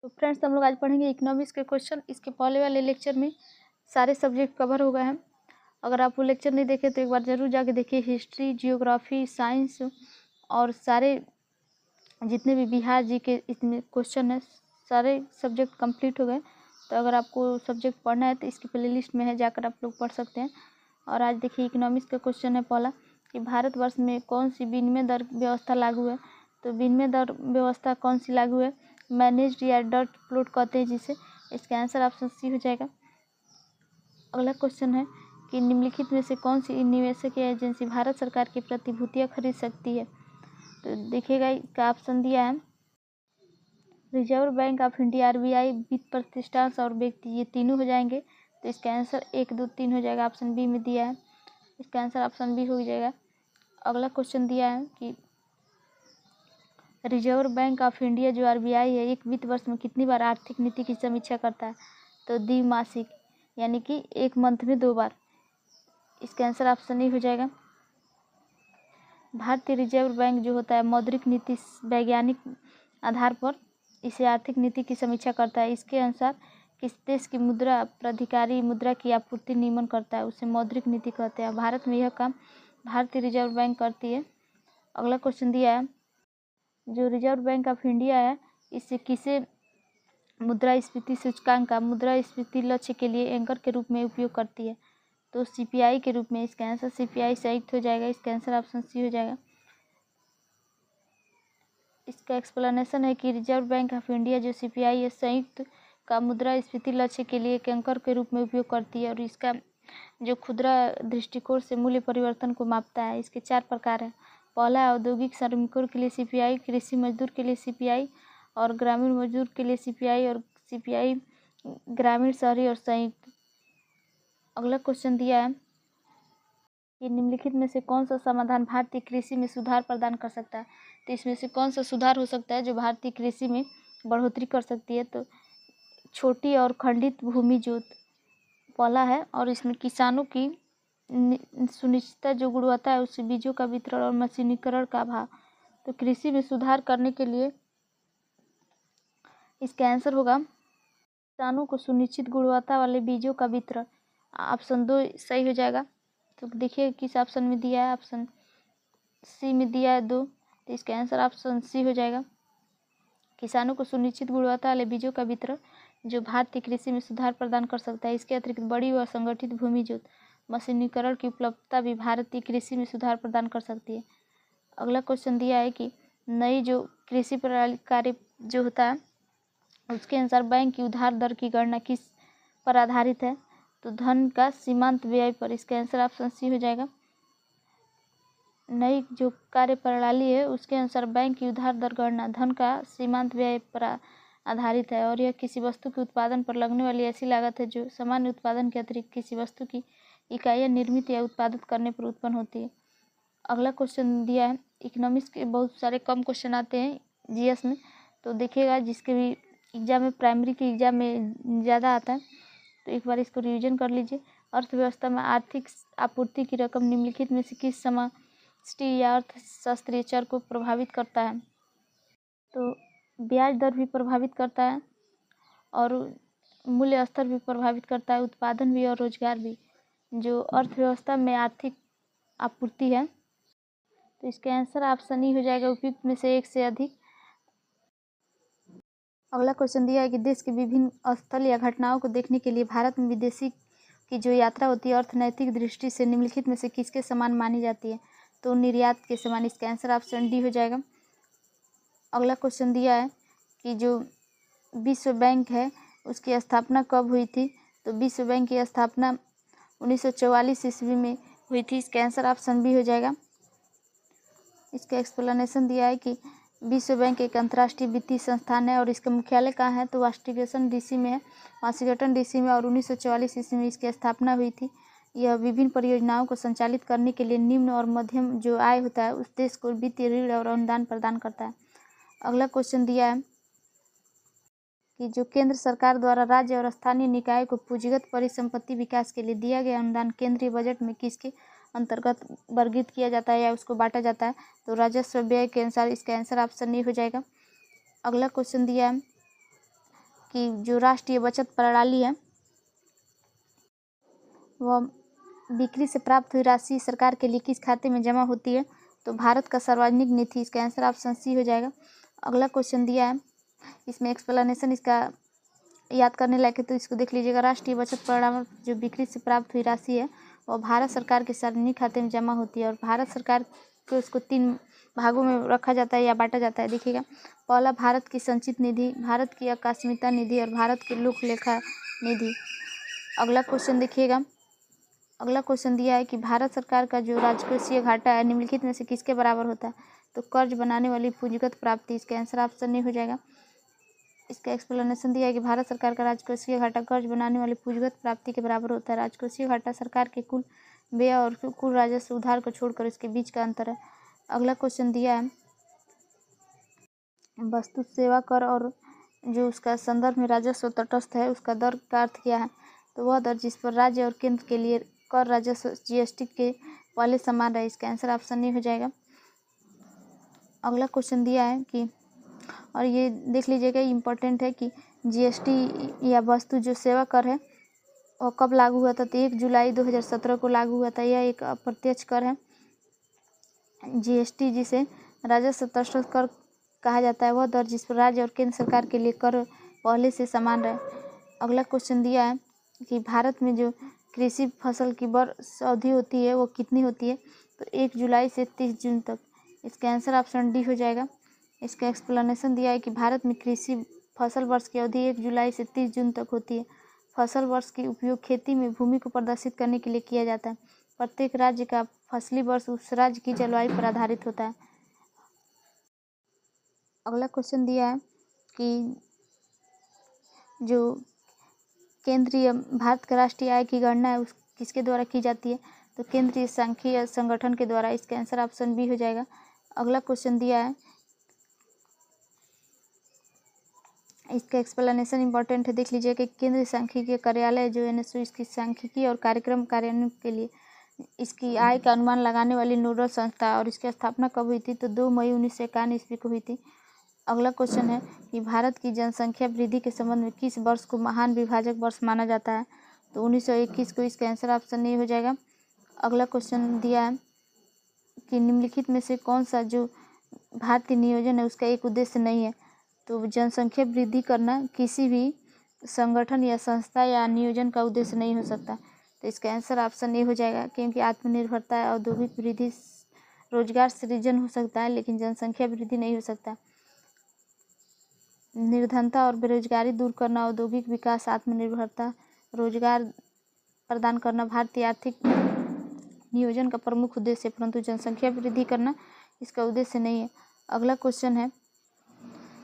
तो फ्रेंड्स हम लोग आज पढ़ेंगे इकोनॉमिक्स के क्वेश्चन। इसके पहले वाले लेक्चर में सारे सब्जेक्ट कवर हो गए हैं। अगर आप वो लेक्चर नहीं देखे तो एक बार ज़रूर जाके देखिए। हिस्ट्री, जियोग्राफी, साइंस और सारे जितने भी बिहार जी के इतने क्वेश्चन हैं सारे सब्जेक्ट कंप्लीट हो गए। तो अगर आपको सब्जेक्ट पढ़ना है तो इसकी प्ले लिस्ट में है, जाकर आप लोग पढ़ सकते हैं। और आज देखिए इकोनॉमिक्स का क्वेश्चन है पहला कि भारतवर्ष में कौन सी विनिमय दर व्यवस्था लागू है। तो विनिमय दर व्यवस्था कौन सी लागू है? मैनेज्ड या डॉट प्लॉट कहते हैं जिसे। इसका आंसर ऑप्शन सी हो जाएगा। अगला क्वेश्चन है कि निम्नलिखित में से कौन सी निवेशक या एजेंसी भारत सरकार की प्रतिभूतियां खरीद सकती है। तो देखिएगा इसका ऑप्शन दिया है reserve bank of India, RBI, वित्त प्रतिष्ठान और व्यक्ति, ये तीनों हो जाएंगे। तो इसका आंसर 1, 2, 3 हो जाएगा। ऑप्शन बी में दिया है, इसका आंसर ऑप्शन बी हो जाएगा। अगला क्वेश्चन दिया है कि रिजर्व बैंक ऑफ इंडिया जो RBI है एक वित्त वर्ष में कितनी बार आर्थिक नीति की समीक्षा करता है। तो द्विमासिक, यानी कि एक मंथ में 2 बार। इसका आंसर ऑप्शन ए हो जाएगा। भारतीय रिजर्व बैंक जो होता है मौद्रिक नीति वैज्ञानिक आधार पर इसे आर्थिक नीति की समीक्षा करता है। इसके अनुसार किस देश की मुद्रा प्राधिकारी मुद्रा की आपूर्ति नियमन करता है, उसे मौद्रिक नीति कहते हैं। भारत में यह काम भारतीय रिजर्व बैंक करती है। अगला क्वेश्चन दिया है जो रिजर्व बैंक ऑफ इंडिया है इसे किसे मुद्रास्फीति सूचकांक का मुद्रास्फीति लक्ष्य के लिए एंकर के रूप में उपयोग करती है। तो CPI के रूप में। इसका आंसर CPI संयुक्त हो जाएगा। इसका आंसर ऑप्शन सी हो जाएगा। इसका एक्सप्लेनेशन है कि रिजर्व बैंक ऑफ इंडिया जो CPI है संयुक्त का मुद्रास्फीति लक्ष्य के लिए एक एंकर के रूप में उपयोग करती है और इसका जो खुदरा दृष्टिकोण से मूल्य परिवर्तन को मापता है। इसके 4 प्रकार हैं। पहला है औद्योगिक श्रमिकों के लिए CPI, कृषि मजदूर के लिए CPI और ग्रामीण मजदूर के लिए CPI और CPI ग्रामीण, शहरी और संयुक्त। अगला क्वेश्चन दिया है कि निम्नलिखित में से कौन सा समाधान भारतीय कृषि में सुधार प्रदान कर सकता है। तो इसमें से कौन सा सुधार हो सकता है जो भारतीय कृषि में बढ़ोतरी कर सकती है। तो छोटी और खंडित भूमि जोत पहला है और इसमें किसानों की सुनिश्चितता जो गुणवत्ता है उससे बीजों का वितरण और मशीनीकरण का अभाव। तो कृषि में सुधार करने के लिए इसका आंसर होगा किसानों को सुनिश्चित गुणवत्ता वाले बीजों का वितरण। ऑप्शन 2 सही हो जाएगा। तो देखिए किस ऑप्शन में दिया है, ऑप्शन सी में दिया है 2। तो इसका आंसर ऑप्शन सी हो जाएगा। किसानों को सुनिश्चित गुणवत्ता वाले बीजों का वितरण जो भारतीय कृषि में सुधार प्रदान कर सकता है। इसके अतिरिक्त बड़ी व संगठित भूमि जोत मशीनीकरण की उपलब्धता भी भारतीय कृषि में सुधार प्रदान कर सकती है। अगला क्वेश्चन दिया है कि नई जो कृषि प्रणाली कार्य जो होता है उसके अनुसार बैंक की उधार दर की गणना किस पर आधारित है। तो धन का सीमांत व्यय पर। इसका आंसर ऑप्शन सी हो जाएगा। नई जो कार्य प्रणाली है उसके अनुसार बैंक की उधार दर गणना धन का सीमांत व्यय पर आधारित है और यह किसी वस्तु के उत्पादन पर लगने वाली ऐसी लागत है जो सामान्य उत्पादन के अतिरिक्त किसी वस्तु की इकाइयाँ निर्मित या उत्पादित करने पर उत्पन्न होती है। अगला क्वेश्चन दिया है इकोनॉमिक्स के बहुत सारे कम क्वेश्चन आते हैं GS में। तो देखिएगा जिसके भी एग्जाम में प्राइमरी के एग्जाम में ज़्यादा आता है तो एक बार इसको रिवीजन कर लीजिए। अर्थव्यवस्था में आर्थिक आपूर्ति की रकम निम्नलिखित में से किस समष्टि या अर्थशास्त्रीय चर को प्रभावित करता है। तो ब्याज दर भी प्रभावित करता है और मूल्य स्तर भी प्रभावित करता है, उत्पादन भी और रोजगार भी। जो अर्थव्यवस्था में आर्थिक आपूर्ति है तो इसका आंसर ऑप्शन ई हो जाएगा, उपयुक्त में से एक से अधिक। अगला क्वेश्चन दिया है कि देश के विभिन्न स्थल या घटनाओं को देखने के लिए भारत में विदेशी की जो यात्रा होती है अर्थनैतिक दृष्टि से निम्नलिखित में से किसके समान मानी जाती है। तो निर्यात के समान। इसका आंसर ऑप्शन डी हो जाएगा। अगला क्वेश्चन दिया है कि जो विश्व बैंक है उसकी स्थापना कब हुई थी। तो विश्व बैंक की स्थापना 1944 ईस्वी में हुई थी। इसका आंसर ऑप्शन बी हो जाएगा। इसका एक्सप्लेनेशन दिया है कि विश्व बैंक एक अंतर्राष्ट्रीय वित्तीय संस्थान है और इसका मुख्यालय कहाँ है। तो वाशिंगटन DC में है, वाशिंगटन DC में, और 1944 ईस्वी में इसकी स्थापना हुई थी। यह विभिन्न परियोजनाओं को संचालित करने के लिए निम्न और मध्यम जो आय होता है उस देश को वित्तीय ऋण और अनुदान प्रदान करता है। अगला क्वेश्चन दिया है कि जो केंद्र सरकार द्वारा राज्य और स्थानीय निकाय को पूंजीगत परिसंपत्ति विकास के लिए दिया गया अनुदान केंद्रीय बजट में किसके अंतर्गत वर्गीकृत किया जाता है या उसको बांटा जाता है। तो राजस्व व्यय के अनुसार। इसका आंसर ऑप्शन ए हो जाएगा। अगला क्वेश्चन दिया है कि जो राष्ट्रीय बचत प्रणाली है वह बिक्री से प्राप्त हुई राशि सरकार के लिए किस खाते में जमा होती है, तो भारत का सार्वजनिक निधि। इसका आंसर ऑप्शन सी हो जाएगा। अगला क्वेश्चन दिया है, इसमें एक्सप्लेनेशन इसका याद करने लायक है, तो इसको देख लीजिएगा। राष्ट्रीय बचत प्रणाली जो बिक्री से प्राप्त हुई राशि है वह भारत सरकार के सार्वजनिक खाते में जमा होती है और भारत सरकार को उसको 3 भागों में रखा जाता है या बांटा जाता है। देखिएगा, पहला भारत की संचित निधि, भारत की आकस्मिकता निधि और भारत के लोक लेखा निधि। अगला क्वेश्चन देखिएगा, अगला क्वेश्चन दिया है कि भारत सरकार का जो राजकोषीय घाटा है निम्नलिखित में से किसके बराबर होता है, तो कर्ज बनाने वाली पूंजीगत प्राप्ति। इसका आंसर ऑप्शन नहीं हो जाएगा। इसका एक्सप्लेनेशन दिया है कि भारत सरकार का राजकोषीय घाटा कर्ज बनाने वाली पूंजीगत प्राप्ति के बराबर होता है। राजकोषीय घाटा सरकार के कुल व्यय और कुल राजस्व उधार को छोड़कर इसके बीच का अंतर है। अगला क्वेश्चन दिया है, वस्तु सेवा कर और जो उसका संदर्भ में राजस्व तटस्थ है उसका दर का अर्थ क्या है, तो वह दर जिस पर राज्य और केंद्र के लिए कर राजस्व जीएसटी के पहले समान रहे। इसका आंसर ऑप्शन नहीं हो जाएगा। अगला क्वेश्चन दिया है कि, और ये देख लीजिएगा इम्पोर्टेंट है कि जीएसटी या वस्तु जो सेवा कर है वो कब लागू हुआ था, तो 1 जुलाई 2017 को लागू हुआ था। यह एक अप्रत्यक्ष कर है। जीएसटी जिसे राजस्व तटस्थ कर कहा जाता है, वह दर जिस पर राज्य और केंद्र सरकार के लिए कर पहले से समान रहे। अगला क्वेश्चन दिया है कि भारत में जो कृषि फसल की वर्ष अवधि होती है वो कितनी होती है, तो 1 जुलाई से 30 जून तक। इसका आंसर ऑप्शन डी हो जाएगा। इसका एक्सप्लेनेशन दिया है कि भारत में कृषि फसल वर्ष की अवधि 1 जुलाई से 30 जून तक होती है। फसल वर्ष की उपयोग खेती में भूमि को प्रदर्शित करने के लिए किया जाता है। प्रत्येक राज्य का फसली वर्ष उस राज्य की जलवायु पर आधारित होता है। अगला क्वेश्चन दिया है कि जो केंद्रीय भारत का राष्ट्रीय आय की गणना है उस किसके द्वारा की जाती है, तो केंद्रीय सांख्यिकीय संगठन के द्वारा। इसका आंसर ऑप्शन बी हो जाएगा। अगला क्वेश्चन दिया है, इसका एक्सप्लेनेशन इंपॉर्टेंट है, देख लीजिए कि केंद्रीय सांख्यिकीय कार्यालय जो एनएसओ इसकी सांख्यिकी और कार्यक्रम कार्यान्वयन के लिए इसकी आय का अनुमान लगाने वाली नोडल संस्था और इसकी स्थापना कब हुई थी, तो 2 मई 1951 ईस्वी को हुई थी। अगला क्वेश्चन है कि भारत की जनसंख्या वृद्धि के संबंध में किस वर्ष को महान विभाजक वर्ष माना जाता है, तो 1921 को। इसका आंसर ऑप्शन नहीं हो जाएगा। अगला क्वेश्चन दिया है कि निम्नलिखित में से कौन सा जो भारतीय नियोजन है उसका एक उद्देश्य नहीं है, तो जनसंख्या वृद्धि करना किसी भी संगठन या संस्था या नियोजन का उद्देश्य नहीं हो सकता, तो इसका आंसर ऑप्शन ए हो जाएगा। क्योंकि आत्मनिर्भरता, औद्योगिक वृद्धि, रोजगार सृजन हो सकता है लेकिन जनसंख्या वृद्धि नहीं हो सकता। निर्धनता और बेरोजगारी दूर करना, औद्योगिक विकास, आत्मनिर्भरता, रोजगार प्रदान करना भारतीय आर्थिक नियोजन का प्रमुख उद्देश्य है, परंतु जनसंख्या वृद्धि करना इसका उद्देश्य नहीं है। अगला क्वेश्चन है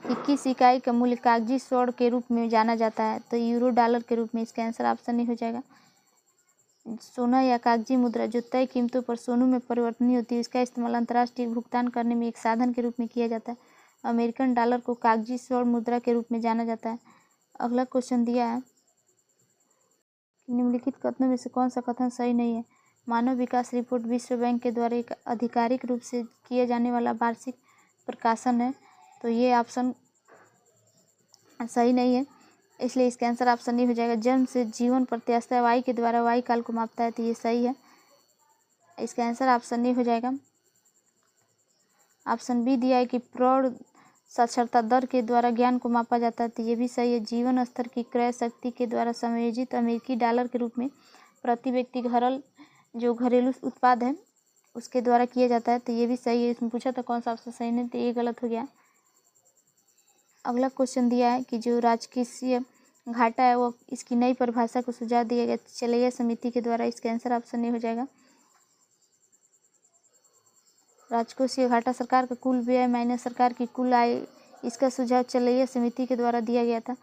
कि किस इकाई का मूल्य कागजी स्वर्ण के रूप में जाना जाता है, तो यूरो डॉलर के रूप में। इसका आंसर ऑप्शन नहीं हो जाएगा। सोना या कागजी मुद्रा जो तय कीमतों पर सोनू में परिवर्तनीय होती है, इसका इस्तेमाल अंतर्राष्ट्रीय भुगतान करने में एक साधन के रूप में किया जाता है। अमेरिकन डॉलर को कागजी स्वर्ण मुद्रा के रूप में जाना जाता है। अगला क्वेश्चन दिया है, निम्नलिखित कथनों में से कौन सा कथन सही नहीं है। मानव विकास रिपोर्ट विश्व बैंक के द्वारा एक आधिकारिक रूप से किए जाने वाला वार्षिक प्रकाशन है, तो ये ऑप्शन सही नहीं है, इसलिए इसका आंसर ऑप्शन नहीं हो जाएगा। जन्म से जीवन प्रत्याशा वाई के द्वारा वाई काल को मापता है, तो ये सही है, इसका आंसर ऑप्शन नहीं हो जाएगा। ऑप्शन बी दिया है कि प्रौढ़ साक्षरता दर के द्वारा ज्ञान को मापा जाता है, तो ये भी सही है। जीवन स्तर की क्रय शक्ति के द्वारा समायोजित अमेरिकी डॉलर के रूप में प्रति व्यक्ति घरेलू उत्पाद है उसके द्वारा किया जाता है, तो ये भी सही है। इसमें पूछा था कौन सा ऑप्शन सही नहीं, तो ये गलत हो गया। अगला क्वेश्चन दिया है कि जो राजकोषीय घाटा है वो इसकी नई परिभाषा को सुझाव दिया गया चलैया समिति के द्वारा। इसका आंसर ऑप्शन नहीं हो जाएगा। राजकोषीय घाटा सरकार का कुल व्यय माइनस सरकार की कुल आय, इसका सुझाव चलैया समिति के द्वारा दिया गया था।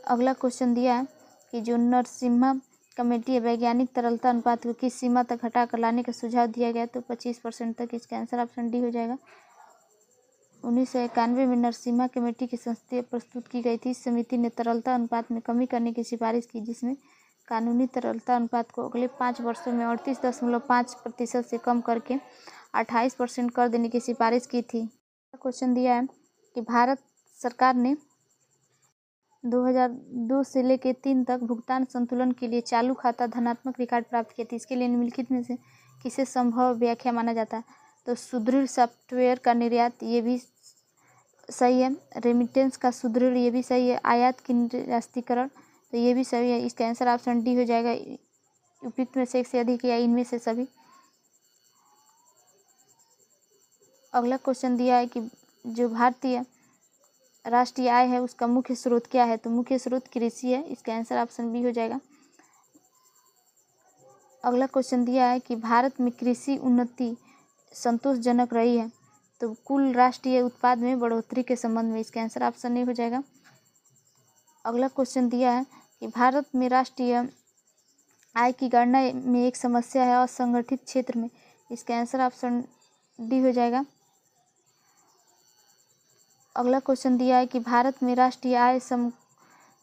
अगला क्वेश्चन दिया है कि जो नरसिम्हा कमेटी है वैज्ञानिक तरलता अनुपात को किस सीमा तक घटा कर लाने का सुझाव दिया गया, तो 25% तक। इसका आंसर ऑप्शन डी हो जाएगा। 1991 में नरसिम्हा कमेटी की संस्थाएं प्रस्तुत की गई थी। इस समिति ने तरलता अनुपात में कमी करने की सिफारिश की, जिसमें कानूनी तरलता अनुपात को अगले 5 वर्षों में 38.5% से कम करके 28% कर देने की सिफारिश की थी। क्वेश्चन दिया है कि भारत सरकार ने 2002 से लेकर 3 तक भुगतान संतुलन के लिए चालू खाता धनात्मक रिकॉर्ड प्राप्त किया था। इसके लिए निम्नलिखित में से किसे संभव व्याख्या माना जाता है? तो सुदृढ़ सॉफ्टवेयर का निर्यात, ये भी सही है। रेमिटेंस का सुदृढ़, ये भी सही है। आयात की निरस्तीकरण, तो ये भी सही है। इसका आंसर ऑप्शन डी हो जाएगा। उपयुक्त में से एक से अधिक या इनमें से सभी। अगला क्वेश्चन दिया है कि जो भारतीय राष्ट्रीय आय है उसका मुख्य स्रोत क्या है? तो मुख्य स्रोत कृषि है। इसका आंसर ऑप्शन बी हो जाएगा। अगला क्वेश्चन दिया है कि भारत में कृषि उन्नति संतोषजनक रही है, तो कुल राष्ट्रीय उत्पाद में बढ़ोतरी के संबंध में। इसका आंसर ऑप्शन ए हो जाएगा। अगला क्वेश्चन दिया है कि भारत में राष्ट्रीय आय की गणना में एक समस्या है असंगठित क्षेत्र में। इसका आंसर ऑप्शन डी हो जाएगा। अगला क्वेश्चन दिया है कि भारत में राष्ट्रीय आय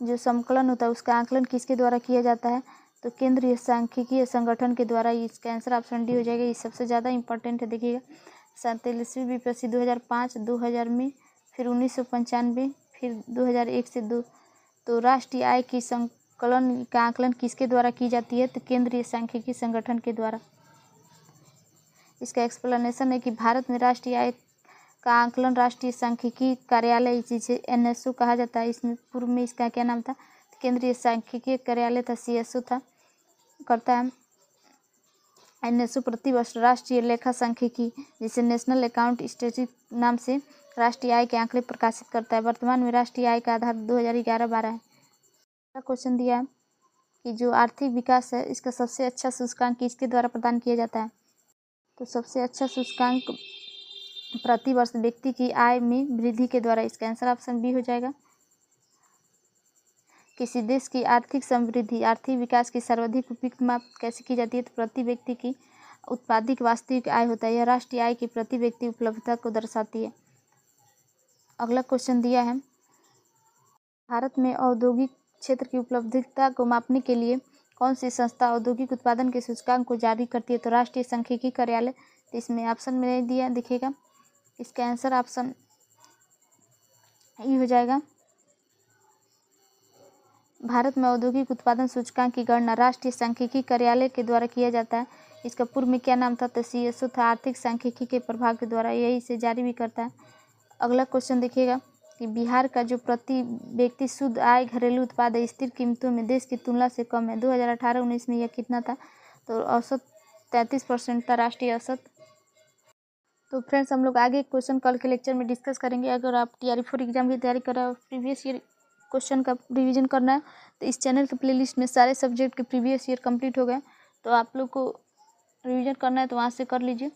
जो संकलन होता है उसका आकलन किसके द्वारा किया जाता है? तो केंद्रीय सांख्यिकीय संगठन के द्वारा। इसका आंसर ऑप्शन डी हो जाएगा। ये सबसे ज़्यादा इंपॉर्टेंट है, देखिएगा। 47वीं बीपीएससी 2005, 2000 में, फिर 1995, फिर 2001 से 2। तो राष्ट्रीय आय की संकलन का आकलन किसके द्वारा की जाती है? तो केंद्रीय सांख्यिकीय संगठन के द्वारा। इसका एक्सप्लेनेशन है कि भारत में राष्ट्रीय आय का आकलन राष्ट्रीय सांख्यिकी कार्यालय, जिसे NSO कहा जाता है, इसमें पूर्व में इसका क्या नाम था? केंद्रीय सांख्यिकीय कार्यालय था, CSO था, करता है। NSO प्रतिवर्ष राष्ट्रीय लेखा सांख्यिकी, जिसे नेशनल अकाउंट स्टैटिस्टिक्स नाम से, राष्ट्रीय आय के आंकड़े प्रकाशित करता है। वर्तमान में राष्ट्रीय आय का आधार 2011-12 है। अगला क्वेश्चन दिया है कि जो आर्थिक विकास है इसका सबसे अच्छा सूचकांक किसके द्वारा प्रदान किया जाता है? तो सबसे अच्छा सूचकांक प्रतिवर्ष व्यक्ति की आय में वृद्धि के द्वारा। इसका आंसर ऑप्शन बी हो जाएगा। किसी देश की आर्थिक समृद्धि, आर्थिक विकास की सर्वाधिक उपयुक्त माप कैसे की जाती है? तो प्रति व्यक्ति की उत्पादिक वास्तविक आय होता है। यह राष्ट्रीय आय की प्रति व्यक्ति उपलब्धता को दर्शाती है। अगला क्वेश्चन दिया है भारत में औद्योगिक क्षेत्र की उपलब्धता को मापने के लिए कौन सी संस्था औद्योगिक उत्पादन के सूचकांक को जारी करती है? तो राष्ट्रीय सांख्यिकी कार्यालय। तो इसमें ऑप्शन में नहीं दिया, दिखेगा। इसका आंसर ऑप्शन ई हो जाएगा। भारत में औद्योगिक उत्पादन सूचकांक की गणना राष्ट्रीय सांख्यिकी कार्यालय के द्वारा किया जाता है। इसका पूर्व में क्या नाम था? तो CSO था, आर्थिक सांख्यिकी के प्रभाग के द्वारा। यही इसे जारी भी करता है। अगला क्वेश्चन देखिएगा कि बिहार का जो प्रति व्यक्ति शुद्ध आय घरेलू उत्पाद है स्थिर कीमतों में देश की तुलना से कम है। 2018-19 में यह कितना था? तो औसत 33% था, राष्ट्रीय औसत। तो फ्रेंड्स, हम लोग आगे क्वेश्चन कल के लेक्चर में डिस्कस करेंगे। अगर आप TRE-4 एग्जाम की तैयारी कर रहे हो, प्रीवियस ईयर क्वेश्चन का रिवीजन करना है, तो इस चैनल के प्लेलिस्ट में सारे सब्जेक्ट के प्रीवियस ईयर कंप्लीट हो गए। तो आप लोग को रिवीजन करना है तो वहाँ से कर लीजिए।